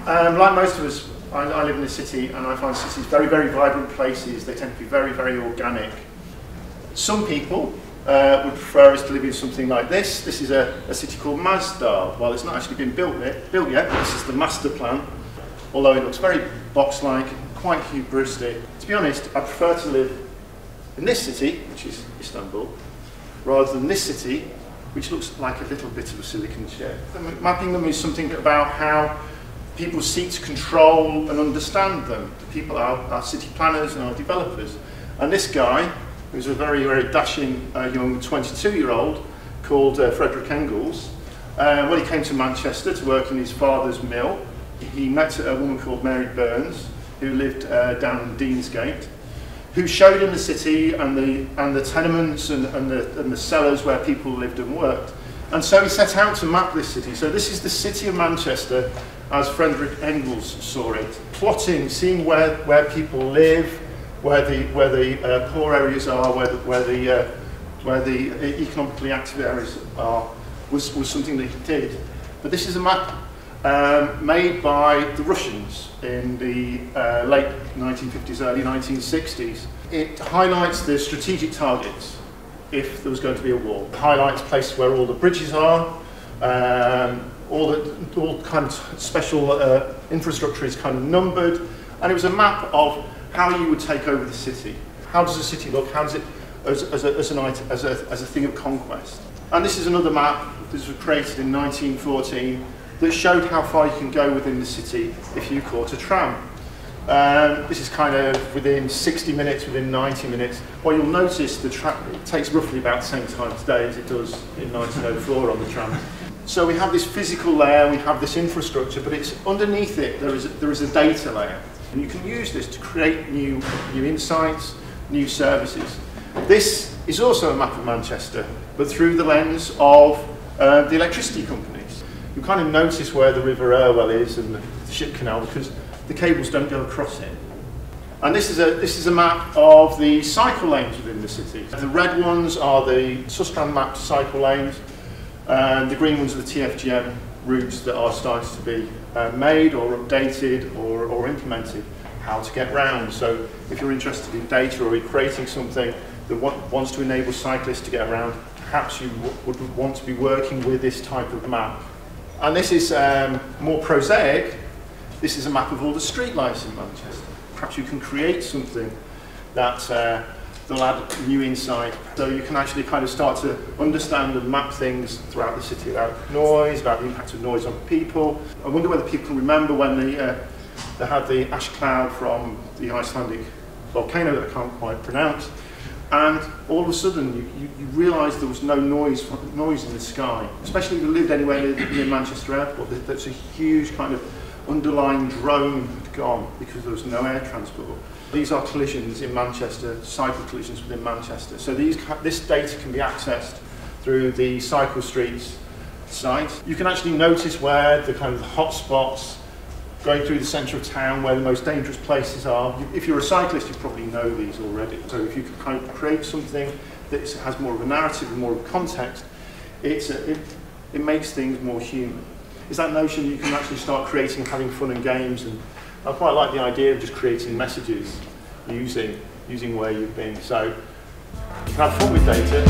Like most of us, I live in a city and I find cities very, very vibrant places. They tend to be very, very organic. Some people would prefer us to live in something like this. This is a city called Masdar. Well, it's not actually been built yet, but this is the master plan. Although it looks very box-like, quite hubristic. To be honest, I prefer to live in this city, which is Istanbul, rather than this city, which looks like a little bit of a silicon shed. Mapping them is something about how people seek to control and understand them. The people are city planners and our developers. And this guy, who's a very, very dashing young 22-year-old called Frederick Engels, when he came to Manchester to work in his father's mill, he met a woman called Mary Burns, who lived down in Deansgate, who showed him the city and the tenements and the cellars where people lived and worked. And so he set out to map this city. So this is the city of Manchester as Frederick Engels saw it, plotting, seeing where people live, where the poor areas are, where the economically active areas are, was something that he did. But this is a map made by the Russians in the late 1950s, early 1960s. It highlights the strategic targets if there was going to be a war. It highlights places where all the bridges are, all kind of special infrastructure is kind of numbered, and it was a map of how you would take over the city. How does the city look? How does it as a thing of conquest? And this is another map that was created in 1914 that showed how far you can go within the city if you caught a tram. This is kind of within 60 minutes, within 90 minutes. Well, you'll notice the tram takes roughly about the same time today as it does in 1904 on the tram. So we have this physical layer, we have this infrastructure, but it's underneath it there is a data layer. And you can use this to create new insights, new services. This is also a map of Manchester, but through the lens of the electricity companies. You kind of notice where the River Irwell is and the ship canal because the cables don't go across it. And this is a map of the cycle lanes within the city. The red ones are the Sustrand mapped cycle lanes, and the green ones are the TFGM routes that are starting to be made or updated or implemented, how to get round. So if you're interested in data or you're creating something that wants to enable cyclists to get around, perhaps you would want to be working with this type of map. And this is more prosaic. This is a map of all the streetlights in Manchester. Perhaps you can create something that will add new insight. So you can actually kind of start to understand and map things throughout the city about noise, about the impact of noise on people. I wonder whether people can remember when they had the ash cloud from the Icelandic volcano that I can't quite pronounce. And all of a sudden, you realise there was no noise in the sky. Especially if you lived anywhere near Manchester Airport, that's a huge kind of underlying drone had gone because there was no air transport. These are collisions in Manchester, cycle collisions within Manchester. So this data can be accessed through the Cycle Streets site. You can actually notice where the kind of hot spots going through the centre of town, where the most dangerous places are. If you're a cyclist, you probably know these already. So if you could kind of create something that has more of a narrative and more of a context, it makes things more human. It's that notion you can actually start creating, having fun and games, and I quite like the idea of just creating messages using where you've been. So you can have fun with data.